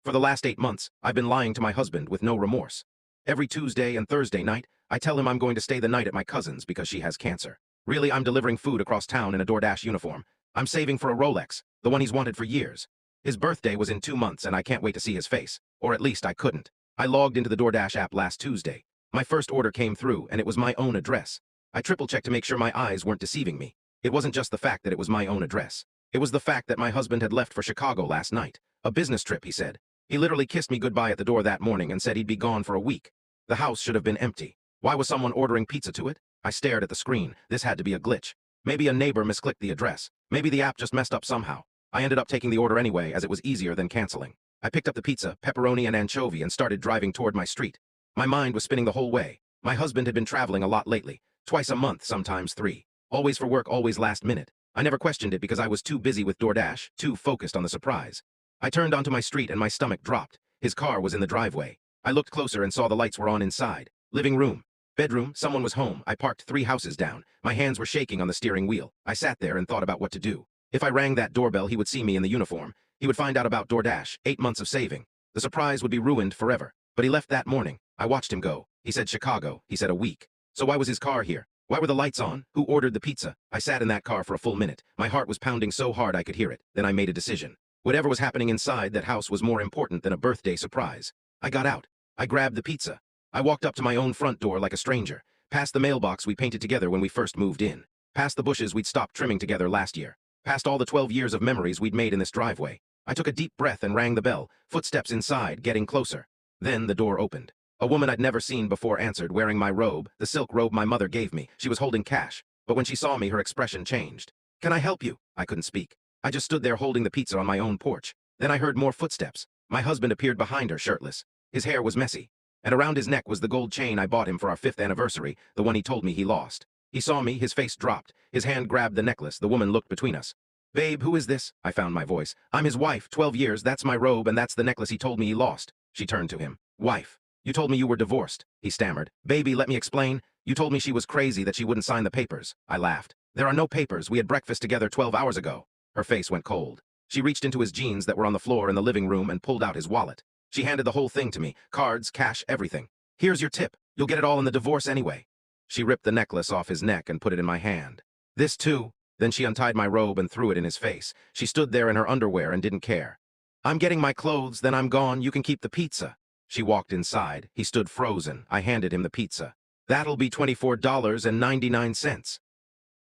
For the last 8 months, I've been lying to my husband with no remorse. Every Tuesday and Thursday night, I tell him I'm going to stay the night at my cousin's because she has cancer. Really, I'm delivering food across town in a DoorDash uniform. I'm saving for a Rolex, the one he's wanted for years. His birthday was in 2 months and I can't wait to see his face. Or at least I couldn't. I logged into the DoorDash app last Tuesday. My first order came through and it was my own address. I triple-checked to make sure my eyes weren't deceiving me. It wasn't just the fact that it was my own address. It was the fact that my husband had left for Chicago last night. A business trip, he said. He literally kissed me goodbye at the door that morning and said he'd be gone for a week. The house should have been empty. Why was someone ordering pizza to it? I stared at the screen. This had to be a glitch. Maybe a neighbor misclicked the address. Maybe the app just messed up somehow. I ended up taking the order anyway as it was easier than canceling. I picked up the pizza, pepperoni and anchovy and started driving toward my street. My mind was spinning the whole way. My husband had been traveling a lot lately. Twice a month, sometimes 3. Always for work, always last minute. I never questioned it because I was too busy with DoorDash, too focused on the surprise. I turned onto my street and my stomach dropped. His car was in the driveway. I looked closer and saw the lights were on inside. Living room. Bedroom, someone was home. I parked 3 houses down. My hands were shaking on the steering wheel. I sat there and thought about what to do. If I rang that doorbell, he would see me in the uniform. He would find out about DoorDash, 8 months of saving. The surprise would be ruined forever. But he left that morning. I watched him go. He said Chicago. He said a week. So why was his car here? Why were the lights on? Who ordered the pizza? I sat in that car for a full minute. My heart was pounding so hard I could hear it. Then I made a decision. Whatever was happening inside that house was more important than a birthday surprise. I got out. I grabbed the pizza. I walked up to my own front door like a stranger, past the mailbox we painted together when we first moved in, past the bushes we'd stopped trimming together last year, past all the 12 years of memories we'd made in this driveway. I took a deep breath and rang the bell, footsteps inside, getting closer. Then the door opened. A woman I'd never seen before answered, wearing my robe, the silk robe my mother gave me. She was holding cash, but when she saw me, her expression changed. "Can I help you?" I couldn't speak. I just stood there holding the pizza on my own porch. Then I heard more footsteps. My husband appeared behind her, shirtless. His hair was messy, and around his neck was the gold chain I bought him for our 5th anniversary, the one he told me he lost. He saw me, his face dropped. His hand grabbed the necklace. The woman looked between us. "Babe, who is this?" I found my voice. "I'm his wife, 12 years, that's my robe, and that's the necklace he told me he lost." She turned to him. "Wife, you told me you were divorced," he stammered. "Baby, let me explain. You told me she was crazy, that she wouldn't sign the papers." I laughed. "There are no papers. We had breakfast together 12 hours ago." Her face went cold. She reached into his jeans that were on the floor in the living room and pulled out his wallet. She handed the whole thing to me, cards, cash, everything. "Here's your tip. You'll get it all in the divorce anyway." She ripped the necklace off his neck and put it in my hand. "This too?" Then she untied my robe and threw it in his face. She stood there in her underwear and didn't care. "I'm getting my clothes, then I'm gone. You can keep the pizza." She walked inside. He stood frozen. I handed him the pizza. "That'll be $24.99.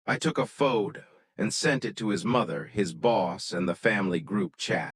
I took a photo and sent it to his mother, his boss, and the family group chat.